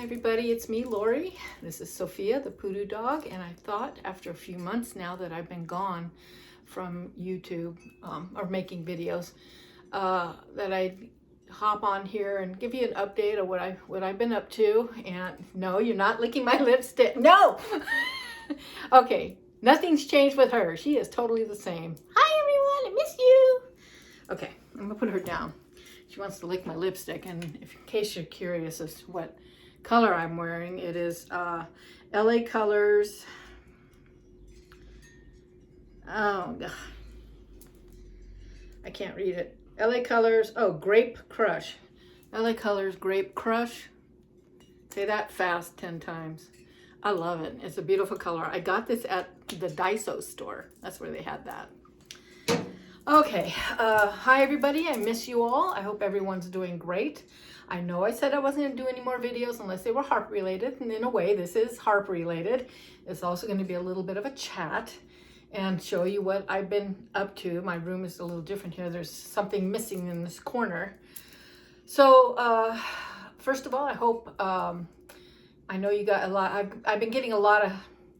Hi everybody, it's me, Lori. This is Sophia, the poodoo dog, and I thought after a few months now that I've been gone from YouTube or making videos that I'd hop on here and give you an update of what I've been up to. And no, you're not licking my lipstick. No! Okay, nothing's changed with her. She is totally the same. Hi everyone, I miss you. Okay, I'm gonna put her down. She wants to lick my lipstick, and in case you're curious as to what color I'm wearing, it is LA Colors. Oh, God. I can't read it. LA Colors, oh, Grape Crush. LA Colors Grape Crush. Say that fast 10 times. I love it. It's a beautiful color. I got this at the Daiso store. That's where they had that. Okay, hi everybody. I miss you all. I hope everyone's doing great. I know I said I wasn't going to do any more videos unless they were harp related, and in a way this is harp related. It's also going to be a little bit of a chat and show you what I've been up to. My room is a little different here. There's something missing in this corner. So first of all, I hope, I know you got a lot, I've been getting a lot of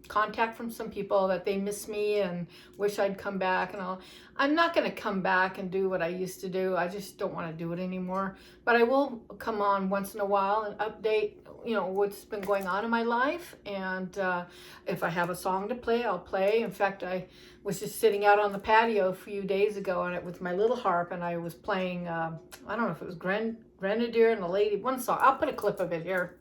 contact from some people that they miss me and wish I'd come back and all. I'm not going to come back and do what I used to do. I just don't want to do it anymore. But I will come on once in a while and update, you know, what's been going on in my life. And if I have a song to play, I'll play. In fact, I was just sitting out on the patio a few days ago and with my little harp, and I was playing, I don't know if it was Grenadier and the Lady, one song. I'll put a clip of it here.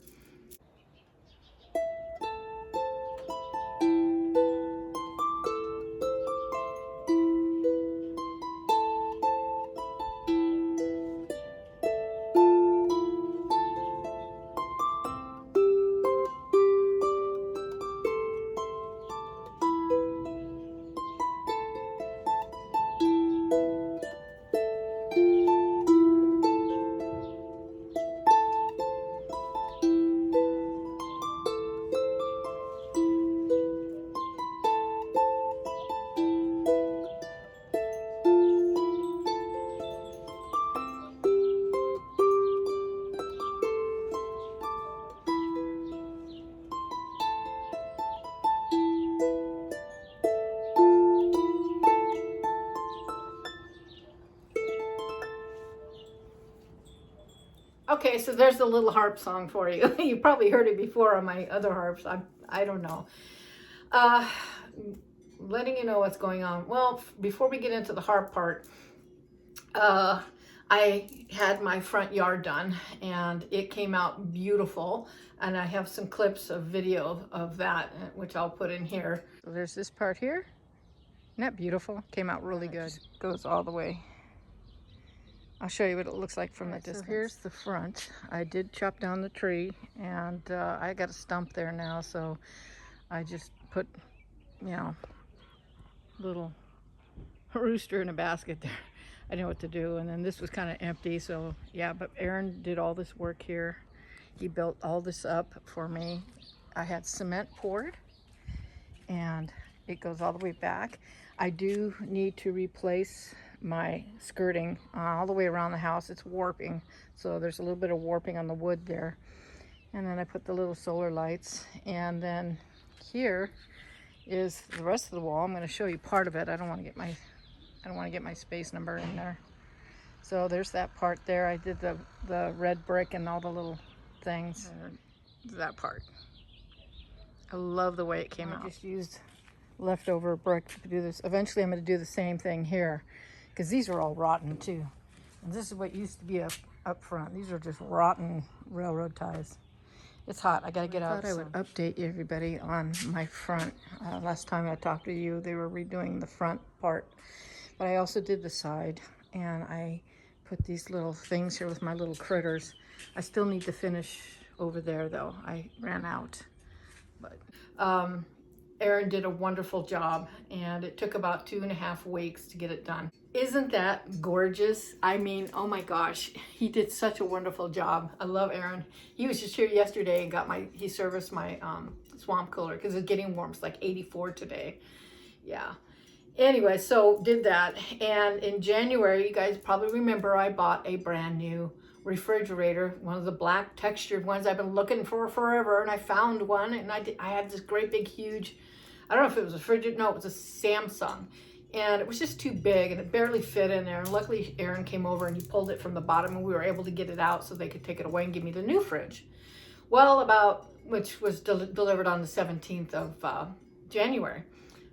Okay, so there's a little harp song for you. You probably heard it before on my other harps. I don't know. Letting you know what's going on. Well, before we get into the harp part, I had my front yard done and it came out beautiful. And I have some clips of video of that, which I'll put in here. So there's this part here. Isn't that beautiful? Came out really good. Goes all the way. I'll show you what it looks like from the distance. So here's the front. I did chop down the tree, and I got a stump there now, so I just put, you know, little rooster in a basket there. I didn't know what to do, and then this was kind of empty, so yeah, but Aaron did all this work here. He built all this up for me. I had cement poured, and it goes all the way back. I do need to replace my skirting all the way around the house. It's warping, so there's a little bit of warping on the wood there. And then I put the little solar lights, and then here is the rest of the wall. I'm going to show you part of it. I don't want to get my space number in there. So there's that part there. I did the red brick and all the little things. That part. I love the way it came out. I just used leftover brick to do this. Eventually I'm going to do the same thing here, because these are all rotten too. And this is what used to be up front. These are just rotten railroad ties. It's hot. I got to get out. I thought I would update you, everybody, on my front. Last time I talked to you, they were redoing the front part. But I also did the side, and I put these little things here with my little critters. I still need to finish over there, though. I ran out. But Aaron did a wonderful job, and it took about 2.5 weeks to get it done. Isn't that gorgeous? I mean, oh my gosh, he did such a wonderful job. I love Aaron. He was just here yesterday and he serviced my swamp cooler because it's getting warm. It's like 84 today. Yeah. Anyway, so did that. And in January, you guys probably remember I bought a brand new refrigerator, one of the black textured ones I've been looking for forever, and I found one, and I had this great big huge, I don't know if it was a Frigid, no, it was a Samsung, and it was just too big and it barely fit in there, and luckily Aaron came over and he pulled it from the bottom and we were able to get it out so they could take it away and give me the new fridge. Well, which was delivered on the 17th of January.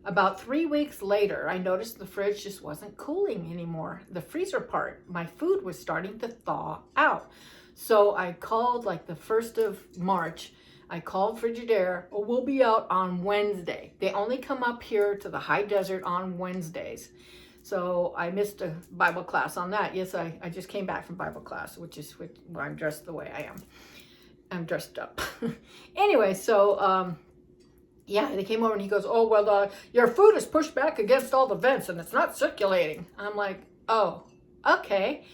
About 3 weeks later, I noticed the fridge just wasn't cooling anymore. The freezer part, my food was starting to thaw out. So I called like the 1st of March. I called Frigidaire. Oh, we'll be out on Wednesday. They only come up here to the high desert on Wednesdays. So I missed a Bible class on that. Yes, I just came back from Bible class, which is why I'm dressed the way I am. I'm dressed up. Anyway, so yeah, they came over and he goes, oh, well, your food is pushed back against all the vents and it's not circulating. I'm like, oh, okay.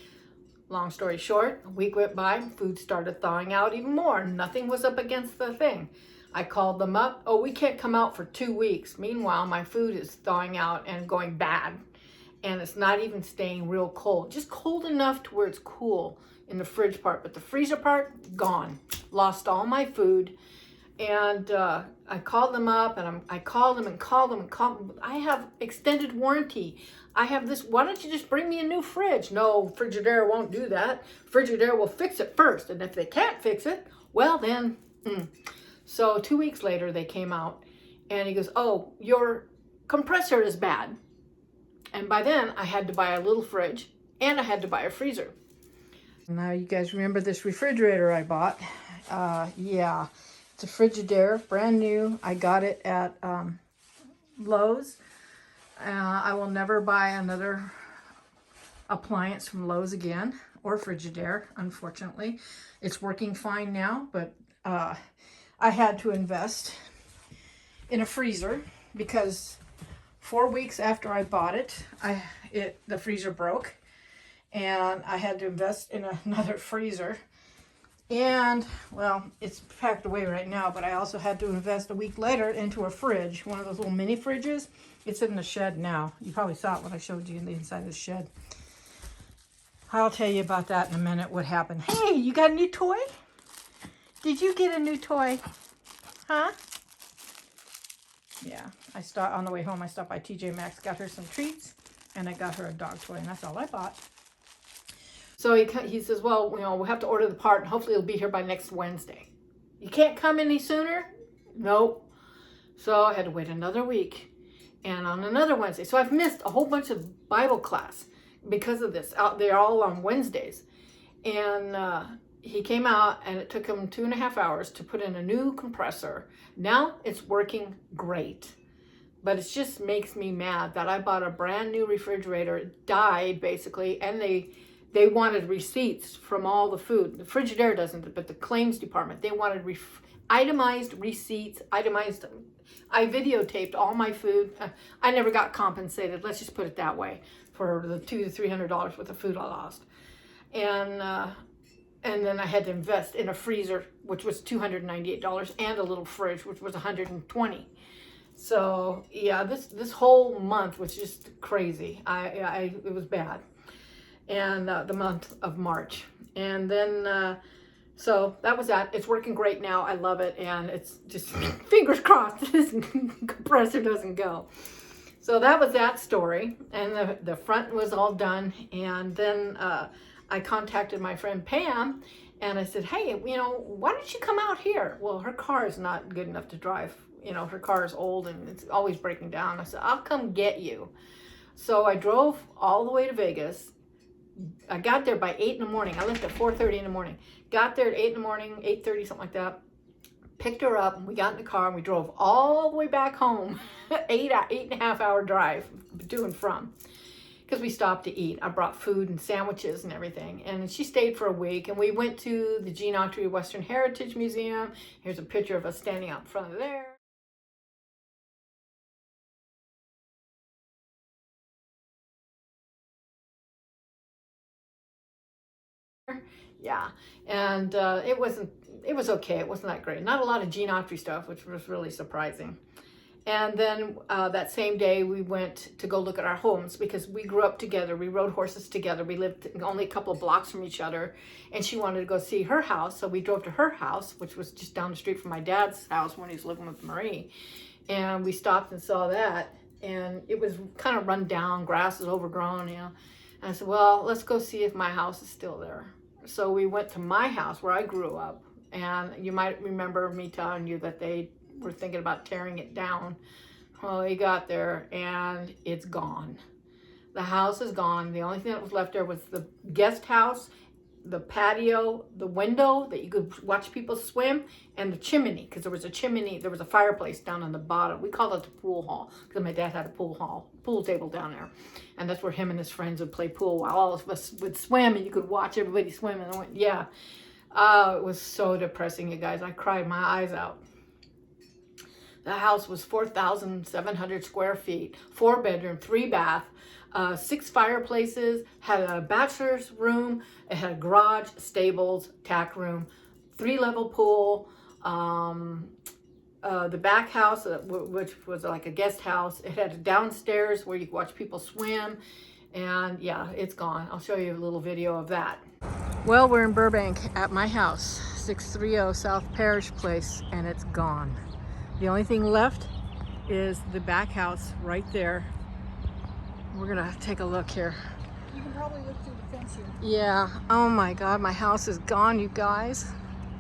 Long story short, a week went by, food started thawing out even more. Nothing was up against the thing. I called them up. Oh, we can't come out for 2 weeks. Meanwhile, my food is thawing out and going bad. And it's not even staying real cold. Just cold enough to where it's cool in the fridge part. But the freezer part, gone. Lost all my food. And I called them up, and I called them and called them and called them. I have extended warranty. I have this. Why don't you just bring me a new fridge? No, Frigidaire won't do that. Frigidaire will fix it first. And if they can't fix it, well then. So 2 weeks later, they came out, and he goes, oh, your compressor is bad. And by then, I had to buy a little fridge, and I had to buy a freezer. Now you guys remember this refrigerator I bought. Yeah. It's a Frigidaire, brand new. I got it at Lowe's. I will never buy another appliance from Lowe's again, or Frigidaire, unfortunately. It's working fine now, but I had to invest in a freezer because 4 weeks after I bought it, the freezer broke, and I had to invest in another freezer. And, well, it's packed away right now, but I also had to invest a week later into a fridge, one of those little mini fridges. It's in the shed now. You probably saw it when I showed you in the inside of the shed. I'll tell you about that in a minute, what happened. Hey, you got a new toy? Did you get a new toy? Huh? Yeah, on the way home, I stopped by TJ Maxx, got her some treats, and I got her a dog toy, and that's all I bought. So he says, well, we'll have to order the part, and hopefully it'll be here by next Wednesday. You can't come any sooner? Nope. So I had to wait another week, and on another Wednesday. So I've missed a whole bunch of Bible class because of this. They're all on Wednesdays. And he came out, and it took him 2.5 hours to put in a new compressor. Now it's working great. But it just makes me mad that I bought a brand new refrigerator. It died, basically, and they wanted receipts from all the food. The Frigidaire doesn't, but the claims department, they wanted itemized receipts, I videotaped all my food. I never got compensated, let's just put it that way, for the $200 to $300 worth of food I lost. And then I had to invest in a freezer, which was $298, and a little fridge, which was $120. So yeah, this whole month was just crazy. It was bad. And the month of March. And then, so that was that. It's working great now. I love it. And it's just fingers crossed this compressor doesn't go. So that was that story. And the front was all done. And then I contacted my friend Pam, and I said, hey, why don't you come out here? Well, her car is not good enough to drive. Her car is old and it's always breaking down. I said, I'll come get you. So I drove all the way to Vegas. I got there by 8 in the morning. I left at 4:30 in the morning. Got there at 8 in the morning, 8:30, something like that. Picked her up, and we got in the car, and we drove all the way back home. 8.5 hour drive to and from, because we stopped to eat. I brought food and sandwiches and everything, and she stayed for a week. And we went to the Gene Autry Western Heritage Museum. Here's a picture of us standing out front of there. Yeah, and it was okay. It wasn't that great. Not a lot of Gene Autry stuff, which was really surprising. And then that same day we went to go look at our homes because we grew up together. We rode horses together. We lived only a couple of blocks from each other, and she wanted to go see her house. So we drove to her house, which was just down the street from my dad's house when he was living with Marie. And we stopped and saw that, and it was kind of run down, grass is overgrown, you know. And I said, well, let's go see if my house is still there. So we went to my house where I grew up, and you might remember me telling you that they were thinking about tearing it down. Well, we got there and it's gone. The house is gone. The only thing that was left there was the guest house, the patio, the window that you could watch people swim, and the chimney, because there was a chimney, there was a fireplace down on the bottom. We called it the pool hall because my dad had a pool table down there, and that's where him and his friends would play pool while all of us would swim, and you could watch everybody swim. And I went, yeah, it was so depressing, you guys. I cried my eyes out. The house was 4,700 square feet, 4-bedroom, 3-bath, 6 fireplaces, had a bachelor's room, it had a garage, stables, tack room, 3-level pool, the back house, which was like a guest house. It had a downstairs where you could watch people swim, and yeah, it's gone. I'll show you a little video of that. Well, we're in Burbank at my house, 630 South Parish Place, and it's gone. The only thing left is the back house right there. We're gonna take a look here. You can probably look through the fence here. Yeah, oh my God, my house is gone, you guys.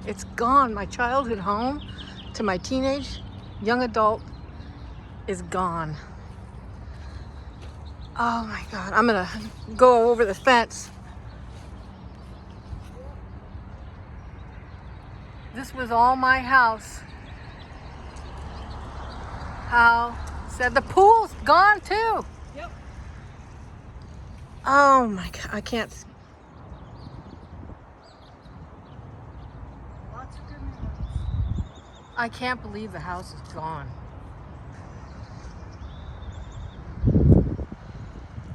It's gone. My childhood home to my teenage, young adult is gone. Oh my God, I'm gonna go over the fence. This was all my house. How said the pool's gone too. Yep. Oh my God, I can't. Lots of good memories. I can't believe the house is gone.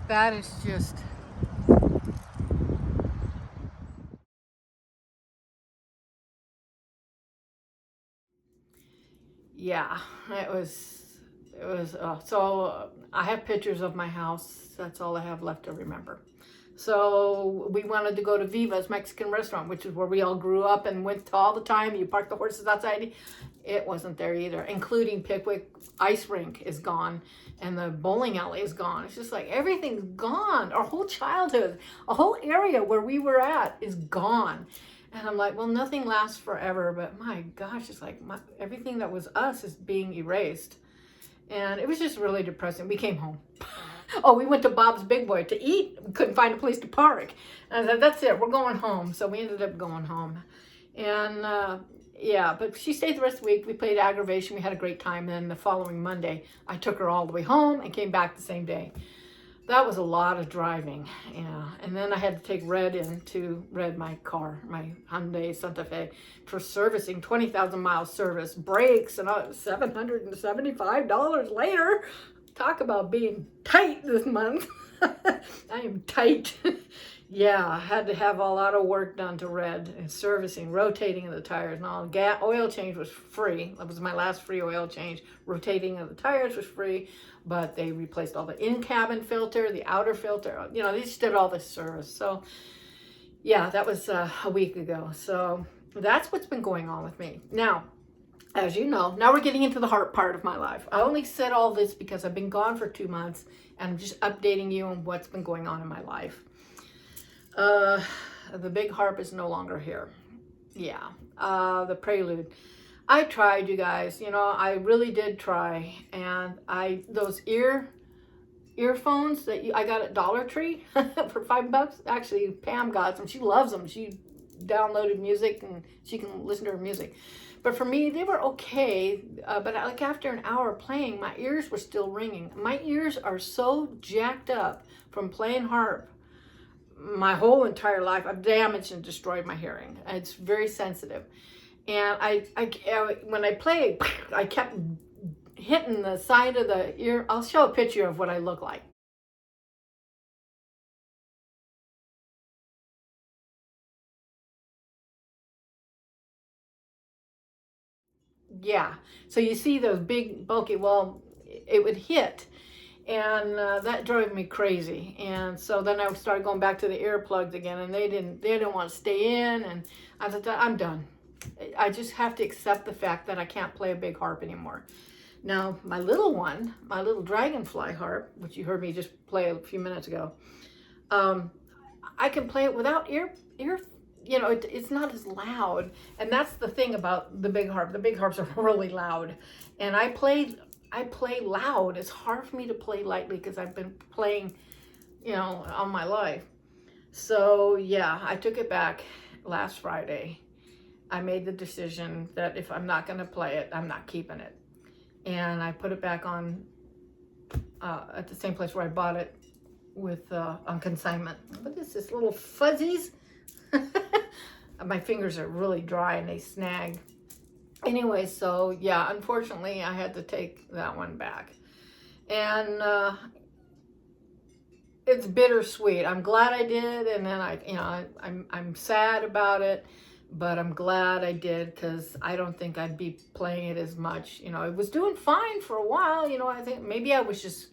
That is just. Yeah, it was so I have pictures of my house. That's all I have left to remember. So we wanted to go to Viva's Mexican restaurant, which is where we all grew up and went to all the time. You park the horses outside. It wasn't there either, including Pickwick ice rink is gone, and the bowling alley is gone. It's just like everything's gone. Our whole childhood, a whole area where we were at is gone. And I'm like, well, nothing lasts forever, but my gosh, it's like everything that was us is being erased. And it was just really depressing. We came home. Oh, we went to Bob's Big Boy to eat. We couldn't find a place to park. And I said, that's it, we're going home. So we ended up going home. And yeah, but she stayed the rest of the week. We played aggravation. We had a great time. And then the following Monday, I took her all the way home and came back the same day. That was a lot of driving, yeah. And then I had to take Red my car, my Hyundai Santa Fe, for servicing, 20,000 mile service, brakes, and $775 later. Talk about being tight this month. I am tight. Yeah, I had to have a lot of work done to Red, and servicing, rotating of the tires, and all. Oil change was free. That was my last free oil change. Rotating of the tires was free, but they replaced all the in-cabin filter, the outer filter. You know, they just did all this service. So, yeah, that was a week ago. So that's what's been going on with me. Now, as you know, now we're getting into the Harp part of my life. I only said all this because I've been gone for 2 months, and I'm just updating you on what's been going on in my life. The big Harp is no longer here. Yeah. The Prelude. I tried, you guys. You know, I really did try. And those earphones that I got at Dollar Tree for $5. Actually, Pam got them. She loves them. She downloaded music and she can listen to her music. But for me, they were okay. But like after an hour playing, my ears were still ringing. My ears are so jacked up from playing harp. My whole entire life, I've damaged and destroyed my hearing. It's very sensitive. And when I play, I kept hitting the side of the ear. I'll show a picture of what I look like. Yeah. So you see those big bulky, well, it would hit. And that drove me crazy. And so then I started going back to the earplugs again, and they didn't want to stay in. And I thought, I'm done. I just have to accept the fact that I can't play a big harp anymore. Now, my little one, my little dragonfly harp, which you heard me just play a few minutes ago, I can play it without it's not as loud. And that's the thing about the big harp. The big harps are really loud. And I play loud. It's hard for me to play lightly because I've been playing, all my life. So yeah, I took it back last Friday. I made the decision that if I'm not going to play it, I'm not keeping it. And I put it back on at the same place where I bought it with on consignment. What is this, little fuzzies? My fingers are really dry and they snag. Anyway, so yeah, unfortunately I had to take that one back. And it's bittersweet. I'm glad I did, and then I'm sad about it, but I'm glad I did because I don't think I'd be playing it as much. It was doing fine for a while. I think maybe I was just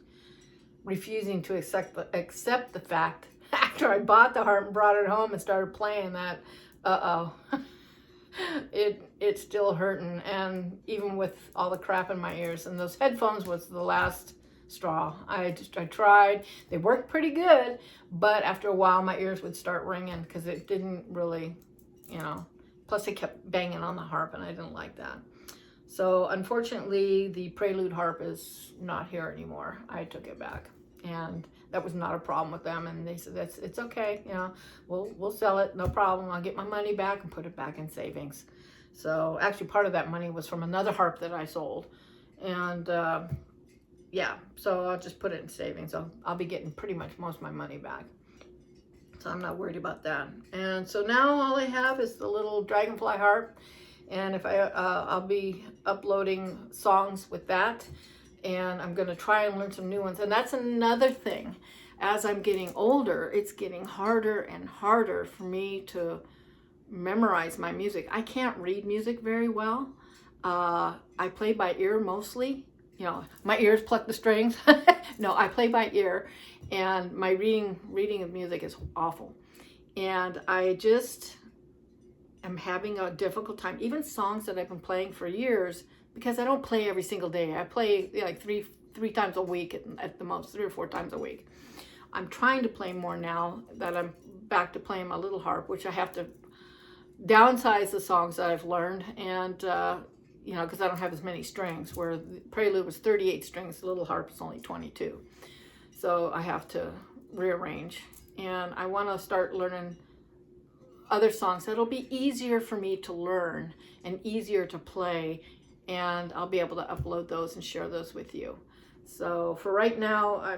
refusing to accept the fact after I bought the harp and brought it home and started playing that, it's still hurting. And even with all the crap in my ears, and those headphones was the last straw. I tried. They worked pretty good, but after a while my ears would start ringing because it didn't really, plus it kept banging on the harp and I didn't like that. So unfortunately the Prelude harp is not here anymore. I took it back, and that was not a problem with them, and they said it's okay, we'll sell it, no problem. I'll get my money back and put it back in savings. So actually part of that money was from another harp that I sold, and yeah, so I'll just put it in savings. I'll be getting pretty much most of my money back, so I'm not worried about that. And so now all I have is the little Dragonfly harp, and if I'll be uploading songs with that, and I'm going to try and learn some new ones. And that's another thing. As I'm getting older, it's getting harder and harder for me to memorize my music. I can't read music very well. I play by ear mostly. My ears pluck the strings. No, I play by ear, and my reading of music is awful. And I just am having a difficult time. Even songs that I've been playing for years, because I don't play every single day. I play like three times a week at the most, 3 or 4 times a week. I'm trying to play more now that I'm back to playing my little harp, which I have to downsize the songs that I've learned, and because I don't have as many strings, where the Prelude was 38 strings, the little harp is only 22. So I have to rearrange, and I want to start learning other songs that'll be easier for me to learn and easier to play, and I'll be able to upload those and share those with you. So for right now,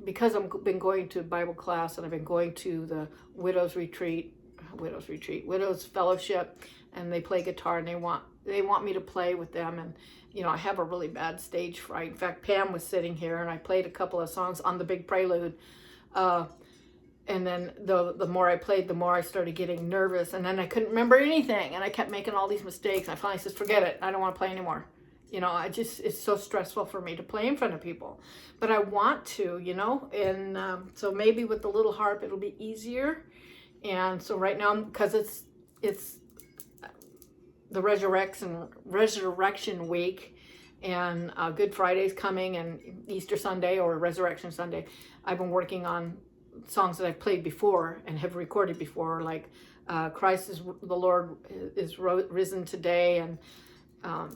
because I've been going to Bible class, and I've been going to the Widows Fellowship, and they play guitar, and they want me to play with them. And I have a really bad stage fright. In fact, Pam was sitting here, and I played a couple of songs on the big Prelude, and then the more I played, the more I started getting nervous, and then I couldn't remember anything, and I kept making all these mistakes. I finally said, forget it, I don't want to play anymore. It's so stressful for me to play in front of people, but I want to, and so maybe with the little harp it'll be easier. And so right now, because it's the resurrection week, and Good Friday's coming, and Easter Sunday or Resurrection Sunday, I've been working on songs that I've played before and have recorded before, like Christ is the Lord is risen today, and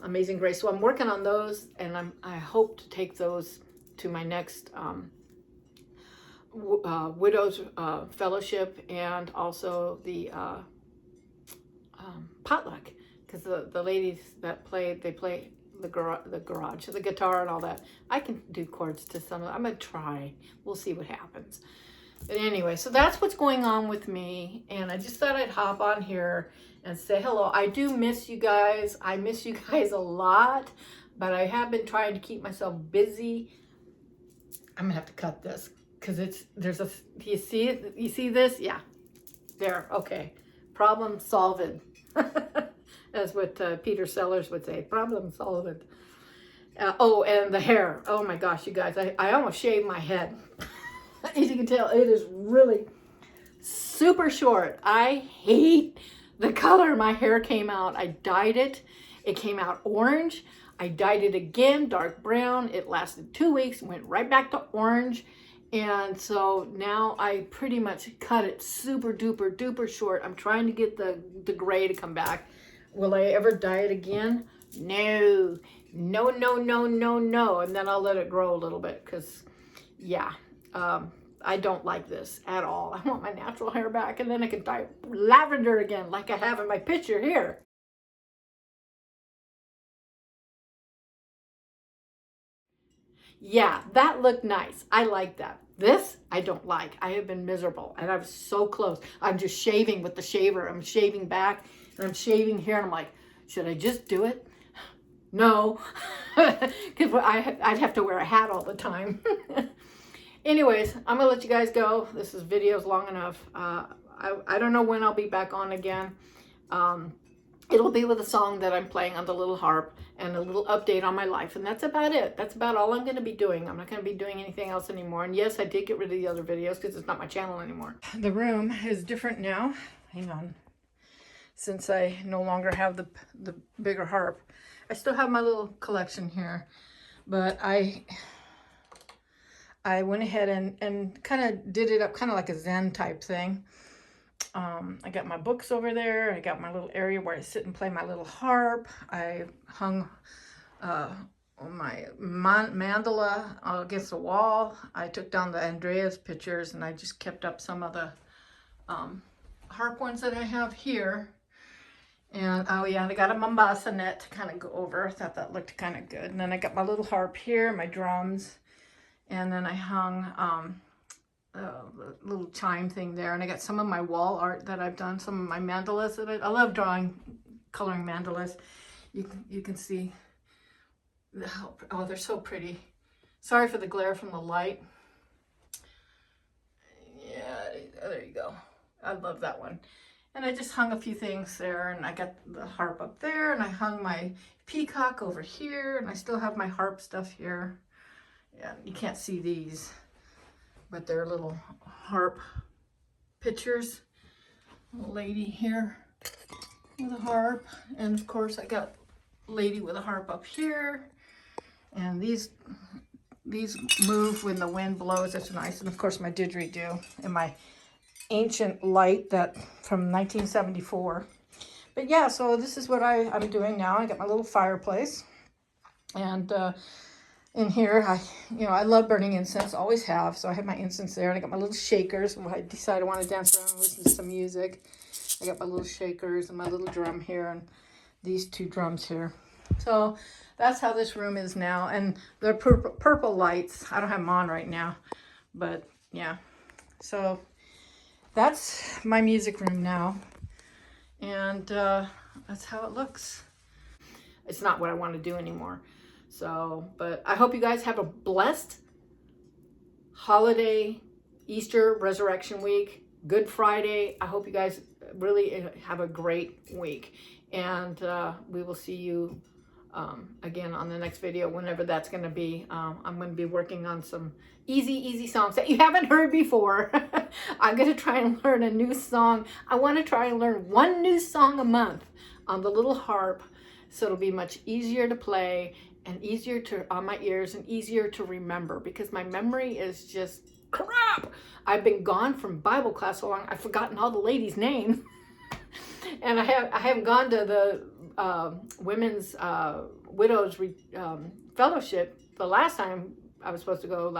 Amazing Grace. So I'm working on those, and I hope to take those to my next Widows Fellowship, and also the potluck, because the ladies that play the guitar and all that. I can do chords to some of them. I'm gonna try. We'll see what happens. But anyway, so that's what's going on with me, and I just thought I'd hop on here and say hello. I do miss you guys. I miss you guys a lot, but I have been trying to keep myself busy. I'm gonna have to cut this because you see it? You see this? Yeah, there, okay. Problem solved. as what Peter Sellers would say, problem solved. Oh, and the hair. Oh my gosh, you guys, I almost shaved my head. As you can tell, it is really super short. I hate the color my hair came out. I dyed it. It came out orange. I dyed it again, dark brown. It lasted 2 weeks, went right back to orange. And so now I pretty much cut it super duper duper short. I'm trying to get the gray to come back. Will I ever dye it again? No, no, no, no, no, no. And then I'll let it grow a little bit because, yeah, I don't like this at all. I want my natural hair back, and then I can dye it lavender again like I have in my picture here. Yeah, that looked nice. I like that. This, I don't like. I have been miserable, and I was so close. I'm just shaving with the shaver. I'm shaving back, and I'm shaving here, and I'm like, should I just do it? No, because I'd have to wear a hat all the time. Anyways, I'm going to let you guys go. This video's long enough. I don't know when I'll be back on again. It'll be with a song that I'm playing on the little harp and a little update on my life. And that's about it. That's about all I'm going to be doing. I'm not going to be doing anything else anymore. And yes, I did get rid of the other videos because it's not my channel anymore. The room is different now. Hang on. Since I no longer have the bigger harp. I still have my little collection here. But I went ahead and kind of did it up kind of like a Zen type thing. I got my books over there. I got my little area where I sit and play my little harp. I hung my mandala against the wall. I took down the Andrea's pictures, and I just kept up some of the harp ones that I have here. And oh yeah, and I got a Mombasa net to kind of go over. I thought that looked kind of good. And then I got my little harp here, my drums. And then I hung a little chime thing there. And I got some of my wall art that I've done, some of my mandalas that I love coloring mandalas. You can see, oh, they're so pretty. Sorry for the glare from the light. Yeah, there you go. I love that one. And I just hung a few things there, and I got the harp up there, and I hung my peacock over here, and I still have my harp stuff here. Yeah, you can't see these, but they're little harp pictures. A lady here with a harp, and of course I got a lady with a harp up here, and these move when the wind blows. That's nice. And of course my didgeridoo and my ancient light that from 1974. But yeah, so this is what I'm doing now. I got my little fireplace, and in here, I love burning incense, always have. So I have my incense there, and I got my little shakers. When I decide I want to dance around and listen to some music, I got my little shakers and my little drum here, and these two drums here. So that's how this room is now. And the purple lights, I don't have them on right now, but yeah. So that's my music room now, and that's how it looks. It's not what I want to do anymore. So, but I hope you guys have a blessed holiday, Easter, Resurrection Week, Good Friday. I hope you guys really have a great week, and we will see you again on the next video, whenever that's going to be. I'm going to be working on some easy songs that you haven't heard before. I'm going to try and learn a new song. I want to try and learn one new song a month on the little harp, so it'll be much easier to play and easier on my ears and easier to remember, because my memory is just crap. I've been gone from Bible class so long, I've forgotten all the ladies' names. And I haven't gone to the Women's Widows Fellowship the last time I was supposed to go,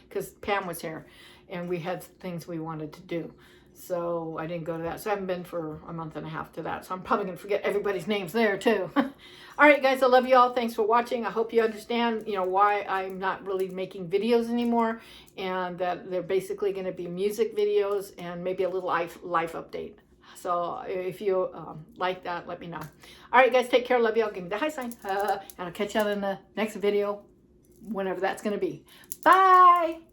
because Pam was here and we had things we wanted to do. So I didn't go to that. So I haven't been for a month and a half to that. So I'm probably going to forget everybody's names there too. All right, guys, I love you all. Thanks for watching. I hope you understand, why I'm not really making videos anymore, and that they're basically going to be music videos and maybe a little life update. So if you like that, let me know. All right, guys, take care. Love you all. Give me the high sign. And I'll catch you on in the next video, whenever that's going to be. Bye.